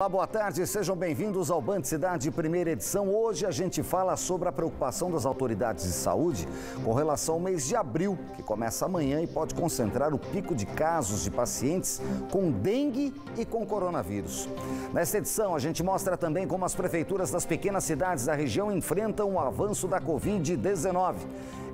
Olá, boa tarde, sejam bem-vindos ao Band Cidade, primeira edição. Hoje a gente fala sobre a preocupação das autoridades de saúde com relação ao mês de abril, que começa amanhã e pode concentrar o pico de casos de pacientes com dengue e com coronavírus. Nesta edição, a gente mostra também como as prefeituras das pequenas cidades da região enfrentam o avanço da Covid-19.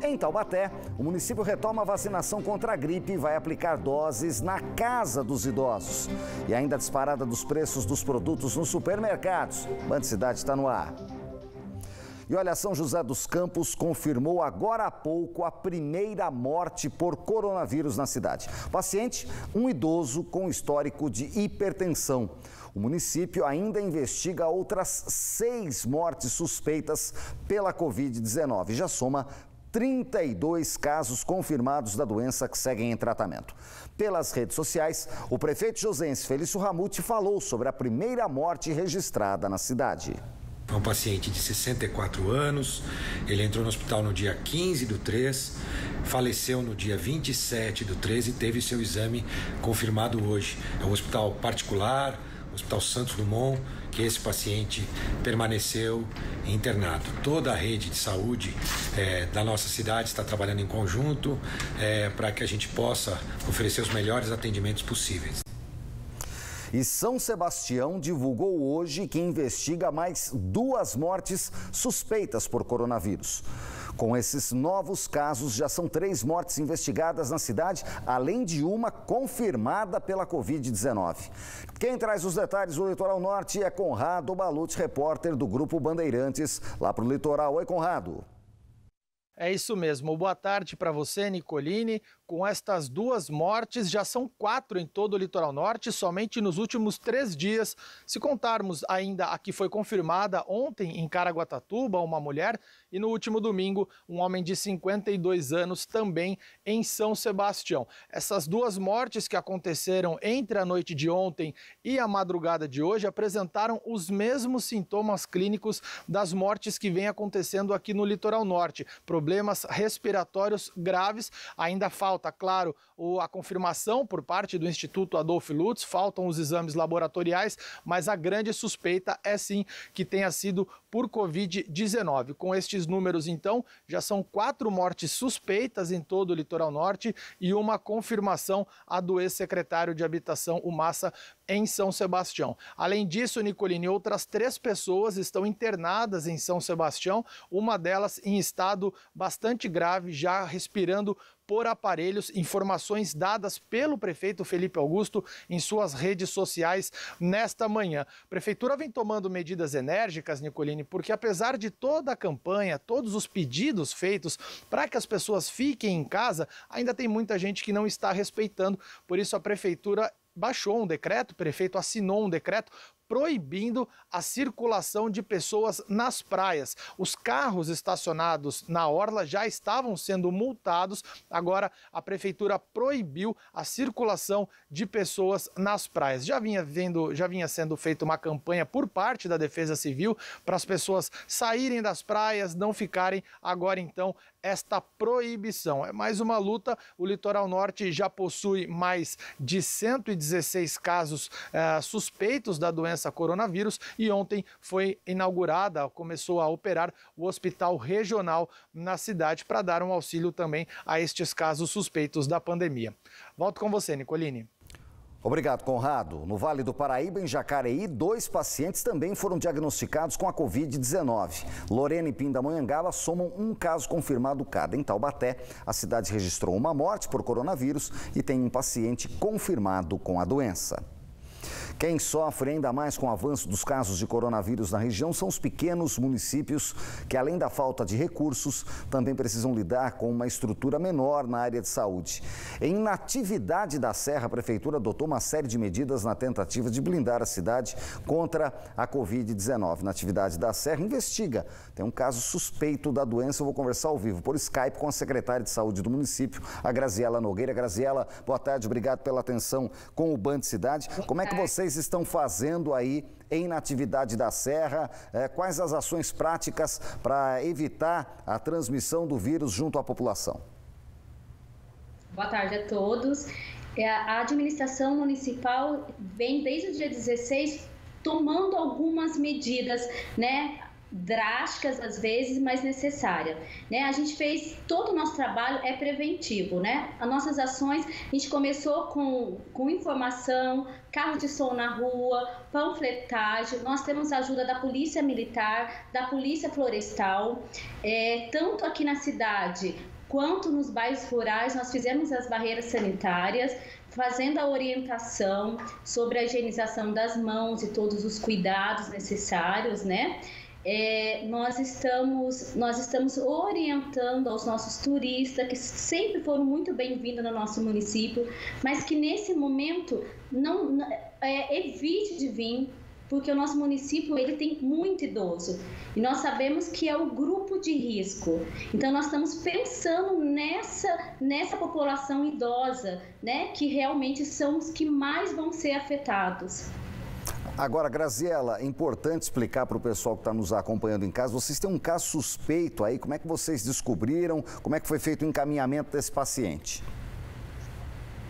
Em Taubaté, o município retoma a vacinação contra a gripe e vai aplicar doses na casa dos idosos. E ainda a disparada dos preços dos produtos nos supermercados. Band Cidade está no ar. E olha, São José dos Campos confirmou agora há pouco a primeira morte por coronavírus na cidade. O paciente, um idoso com histórico de hipertensão. O município ainda investiga outras 6 mortes suspeitas pela Covid-19. Já soma 32 casos confirmados da doença que seguem em tratamento. Pelas redes sociais, o prefeito josense Felício Ramute falou sobre a primeira morte registrada na cidade. É um paciente de 64 anos, ele entrou no hospital no dia 15/3, faleceu no dia 27/3 e teve seu exame confirmado hoje. É um hospital particular, Hospital Santos Dumont, que esse paciente permaneceu internado. Toda a rede de saúde da nossa cidade está trabalhando em conjunto para que a gente possa oferecer os melhores atendimentos possíveis. E São Sebastião divulgou hoje que investiga mais 2 mortes suspeitas por coronavírus. Com esses novos casos, já são 3 mortes investigadas na cidade, além de uma confirmada pela Covid-19. Quem traz os detalhes do Litoral Norte é Conrado Balucci, repórter do Grupo Bandeirantes, lá para o litoral. Oi, Conrado. É isso mesmo. Boa tarde para você, Nicolini. Com estas 2 mortes, já são 4 em todo o Litoral Norte, somente nos últimos 3 dias. Se contarmos ainda a que foi confirmada ontem em Caraguatatuba, uma mulher, e no último domingo, um homem de 52 anos, também em São Sebastião. Essas 2 mortes que aconteceram entre a noite de ontem e a madrugada de hoje apresentaram os mesmos sintomas clínicos das mortes que vem acontecendo aqui no Litoral Norte. Problemas respiratórios graves, ainda falta, claro, a confirmação por parte do Instituto Adolph Lutz, faltam os exames laboratoriais, mas a grande suspeita é sim que tenha sido por Covid-19. Com estes números, então, já são 4 mortes suspeitas em todo o Litoral Norte e uma confirmação a do ex-secretário de Habitação, o Massa, em São Sebastião. Além disso, Nicolini, outras 3 pessoas estão internadas em São Sebastião, uma delas em estado bastante grave, já respirando por aparelhos, informações dadas pelo prefeito Felipe Augusto em suas redes sociais nesta manhã. A prefeitura vem tomando medidas enérgicas, Nicolini, porque apesar de toda a campanha, todos os pedidos feitos para que as pessoas fiquem em casa, ainda tem muita gente que não está respeitando. Por isso a prefeitura baixou um decreto, o prefeito assinou um decreto proibindo a circulação de pessoas nas praias. Os carros estacionados na orla já estavam sendo multados, agora a prefeitura proibiu a circulação de pessoas nas praias. Já vinha sendo feita uma campanha por parte da Defesa Civil para as pessoas saírem das praias, não ficarem. Agora então esta proibição. É mais uma luta. O Litoral Norte já possui mais de 116 casos suspeitos da doença coronavírus e ontem foi começou a operar o Hospital Regional na cidade para dar um auxílio também a estes casos suspeitos da pandemia. Volto com você, Nicolini. Obrigado, Conrado. No Vale do Paraíba, em Jacareí, 2 pacientes também foram diagnosticados com a Covid-19. Lorena e Pindamonhangaba somam um caso confirmado cada. Em Taubaté, a cidade registrou uma morte por coronavírus e tem um paciente confirmado com a doença. Quem sofre ainda mais com o avanço dos casos de coronavírus na região são os pequenos municípios que, além da falta de recursos, também precisam lidar com uma estrutura menor na área de saúde. Em Natividade da Serra, a prefeitura adotou uma série de medidas na tentativa de blindar a cidade contra a Covid-19. Natividade da Serra investiga. Tem um caso suspeito da doença. Eu vou conversar ao vivo por Skype com a secretária de saúde do município, a Graziela Nogueira. Graziela, boa tarde, obrigado pela atenção com o Band Cidade. Como é que vocês estão fazendo aí em Natividade da Serra? Quais as ações práticas para evitar a transmissão do vírus junto à população? Boa tarde a todos. A administração municipal vem desde o dia 16 tomando algumas medidas, né, drásticas às vezes, mas necessária, né? A gente fez, todo o nosso trabalho é preventivo, né? As nossas ações, a gente começou com informação, carro de som na rua, panfletagem, nós temos a ajuda da Polícia Militar, da Polícia Florestal, tanto aqui na cidade quanto nos bairros rurais, nós fizemos as barreiras sanitárias, fazendo a orientação sobre a higienização das mãos e todos os cuidados necessários, né? Nós estamos orientando aos nossos turistas, que sempre foram muito bem-vindos no nosso município, mas que nesse momento evite de vir, porque o nosso município ele tem muito idoso e nós sabemos que é o grupo de risco. Então nós estamos pensando nessa população idosa, né, que realmente são os que mais vão ser afetados. Agora, Graziela, é importante explicar para o pessoal que está nos acompanhando em casa, vocês têm um caso suspeito aí, como é que vocês descobriram, como é que foi feito o encaminhamento desse paciente?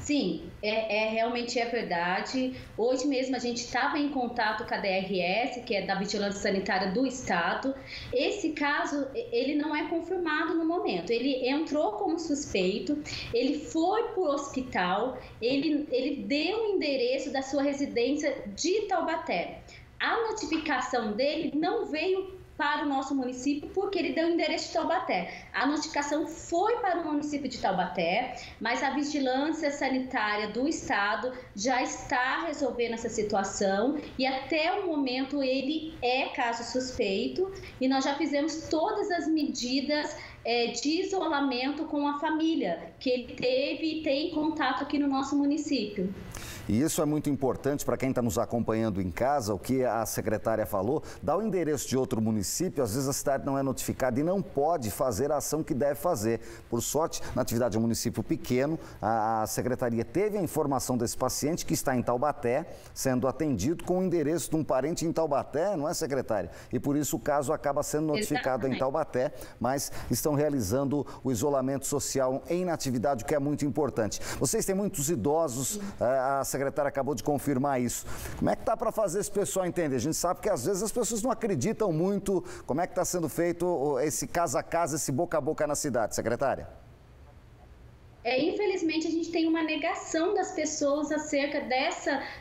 Sim, realmente é verdade. Hoje mesmo a gente estava em contato com a DRS, que é da Vigilância Sanitária do Estado. Esse caso, ele não é confirmado no momento. Ele entrou como suspeito, ele foi para o hospital, ele deu o endereço da sua residência de Taubaté. A notificação dele não veio para o nosso município, porque ele deu o endereço de Taubaté. A notificação foi para o município de Taubaté, mas a Vigilância Sanitária do Estado já está resolvendo essa situação e até o momento ele é caso suspeito e nós já fizemos todas as medidas de isolamento com a família que ele teve e tem contato aqui no nosso município. E isso é muito importante para quem está nos acompanhando em casa, o que a secretária falou, dá o endereço de outro município, às vezes a cidade não é notificada e não pode fazer a ação que deve fazer. Por sorte, na atividade de um município pequeno, a secretaria teve a informação desse paciente que está em Taubaté, sendo atendido com o endereço de um parente em Taubaté, não é, secretária? E por isso o caso acaba sendo notificado em Taubaté, mas estão realizando o isolamento social em inatividade, o que é muito importante. Vocês têm muitos idosos, a secretária acabou de confirmar isso. Como é que está para fazer esse pessoal entender? A gente sabe que às vezes as pessoas não acreditam muito. Como é que está sendo feito esse casa a casa, esse boca a boca na cidade, secretária? Infelizmente, a gente tem uma negação das pessoas acerca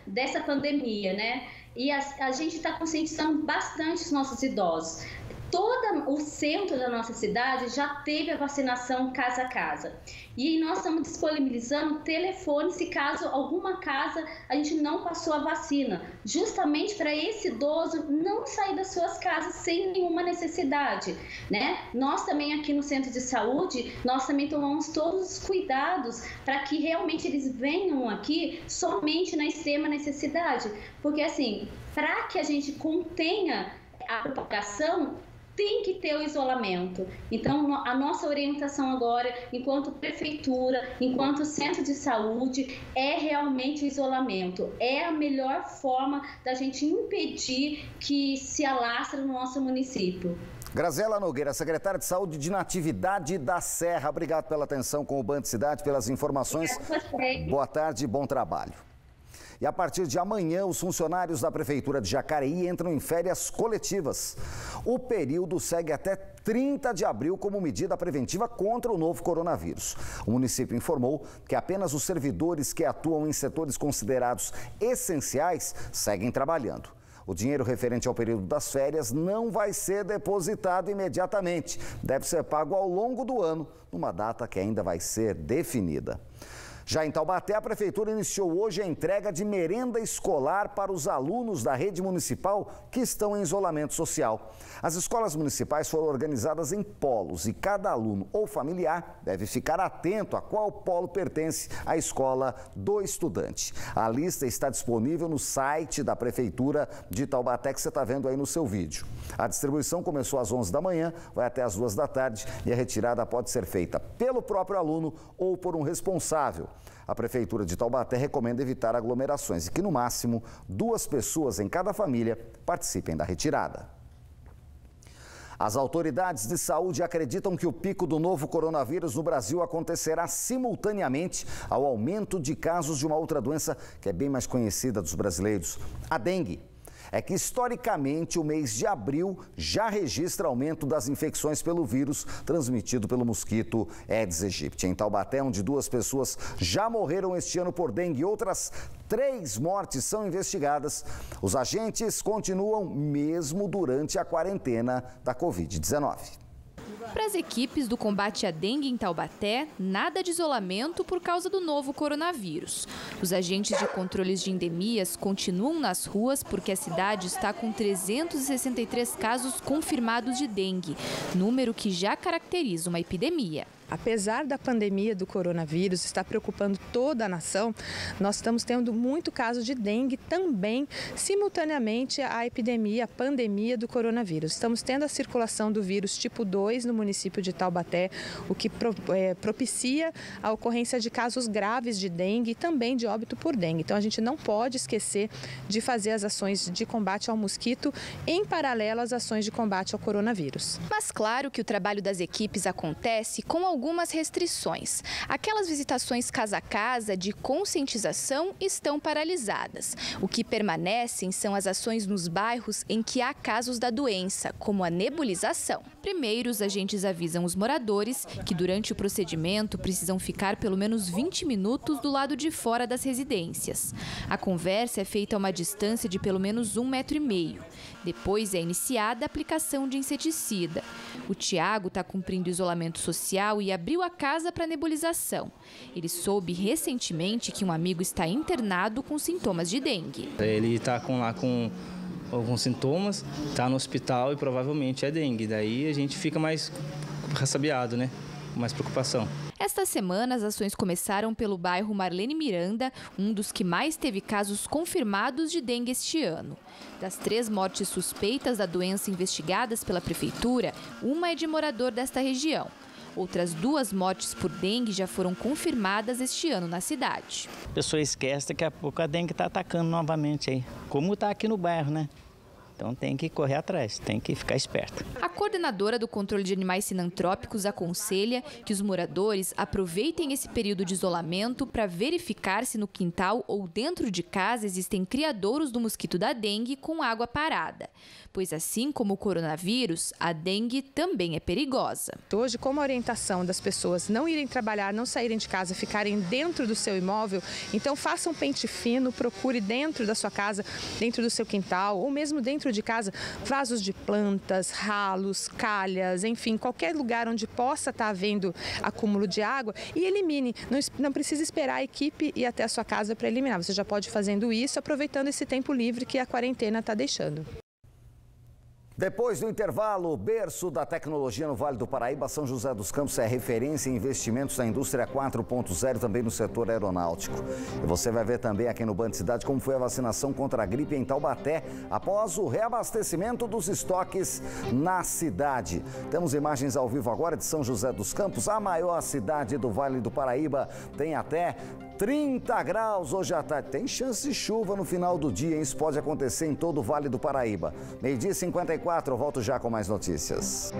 dessa pandemia, né? E a gente está conscientizando bastante os nossos idosos. Todo o centro da nossa cidade já teve a vacinação casa a casa. E nós estamos disponibilizando telefone se caso alguma casa a gente não passou a vacina, justamente para esse idoso não sair das suas casas sem nenhuma necessidade, né? Nós também aqui no centro de saúde, nós também tomamos todos os cuidados para que realmente eles venham aqui somente na extrema necessidade, porque assim, para que a gente contenha a propagação, tem que ter o isolamento. Então, a nossa orientação agora, enquanto prefeitura, enquanto centro de saúde, é realmente o isolamento. É a melhor forma da gente impedir que se alastre no nosso município. Graziela Nogueira, secretária de Saúde de Natividade da Serra. Obrigado pela atenção com o Band Cidade, pelas informações. Boa tarde e bom trabalho. E a partir de amanhã, os funcionários da Prefeitura de Jacareí entram em férias coletivas. O período segue até 30 de abril como medida preventiva contra o novo coronavírus. O município informou que apenas os servidores que atuam em setores considerados essenciais seguem trabalhando. O dinheiro referente ao período das férias não vai ser depositado imediatamente. Deve ser pago ao longo do ano, numa data que ainda vai ser definida. Já em Taubaté, a Prefeitura iniciou hoje a entrega de merenda escolar para os alunos da rede municipal que estão em isolamento social. As escolas municipais foram organizadas em polos e cada aluno ou familiar deve ficar atento a qual polo pertence à escola do estudante. A lista está disponível no site da Prefeitura de Taubaté, que você está vendo aí no seu vídeo. A distribuição começou às 11 da manhã, vai até às 2 da tarde e a retirada pode ser feita pelo próprio aluno ou por um responsável. A Prefeitura de Taubaté recomenda evitar aglomerações e que, no máximo, 2 pessoas em cada família participem da retirada. As autoridades de saúde acreditam que o pico do novo coronavírus no Brasil acontecerá simultaneamente ao aumento de casos de uma outra doença que é bem mais conhecida dos brasileiros, a dengue. é que, historicamente, o mês de abril já registra aumento das infecções pelo vírus transmitido pelo mosquito Aedes aegypti. Em Taubaté, onde 2 pessoas já morreram este ano por dengue, outras 3 mortes são investigadas. Os agentes continuam mesmo durante a quarentena da Covid-19. Para as equipes do combate à dengue em Taubaté, nada de isolamento por causa do novo coronavírus. Os agentes de controles de endemias continuam nas ruas porque a cidade está com 363 casos confirmados de dengue, número que já caracteriza uma epidemia. Apesar da pandemia do coronavírus estar preocupando toda a nação, nós estamos tendo muito caso de dengue também, simultaneamente à pandemia do coronavírus. Estamos tendo a circulação do vírus tipo 2 no município de Taubaté, o que propicia a ocorrência de casos graves de dengue e também de óbito por dengue. Então a gente não pode esquecer de fazer as ações de combate ao mosquito em paralelo às ações de combate ao coronavírus. Mas claro que o trabalho das equipes acontece com algumas restrições. Aquelas visitações casa a casa de conscientização estão paralisadas. O que permanecem são as ações nos bairros em que há casos da doença, como a nebulização. Primeiro, os agentes avisam os moradores que durante o procedimento precisam ficar pelo menos 20 minutos do lado de fora das residências. A conversa é feita a uma distância de pelo menos 1,5 metro. Depois é iniciada a aplicação de inseticida. O Tiago está cumprindo isolamento social e abriu a casa para nebulização. Ele soube recentemente que um amigo está internado com sintomas de dengue. Ele está com alguns sintomas, está no hospital e provavelmente é dengue. Daí a gente fica mais ressabiado, né? Mais preocupação. Esta semana, as ações começaram pelo bairro Marlene Miranda, um dos que mais teve casos confirmados de dengue este ano. Das 3 mortes suspeitas da doença investigadas pela prefeitura, uma é de morador desta região. Outras 2 mortes por dengue já foram confirmadas este ano na cidade. A pessoa esquece, daqui a pouco a dengue está atacando novamente aí, como está aqui no bairro, né? Então tem que correr atrás, tem que ficar esperto. A coordenadora do controle de animais sinantrópicos aconselha que os moradores aproveitem esse período de isolamento para verificar se no quintal ou dentro de casa existem criadouros do mosquito da dengue com água parada. Pois assim como o coronavírus, a dengue também é perigosa. Hoje, como a orientação das pessoas não irem trabalhar, não saírem de casa, ficarem dentro do seu imóvel, então faça um pente fino, procure dentro da sua casa, dentro do seu quintal ou mesmo dentro de casa, vasos de plantas, ralos, calhas, enfim, qualquer lugar onde possa estar havendo acúmulo de água e elimine. Não precisa esperar a equipe ir até a sua casa para eliminar. Você já pode ir fazendo isso, aproveitando esse tempo livre que a quarentena está deixando. Depois do intervalo, berço da tecnologia no Vale do Paraíba, São José dos Campos é referência em investimentos na indústria 4.0, também no setor aeronáutico. E você vai ver também aqui no Band Cidade como foi a vacinação contra a gripe em Taubaté, após o reabastecimento dos estoques na cidade. Temos imagens ao vivo agora de São José dos Campos, a maior cidade do Vale do Paraíba, tem até 30 graus hoje à tarde. Tem chance de chuva no final do dia, hein? Isso pode acontecer em todo o Vale do Paraíba. 12h54, eu volto já com mais notícias.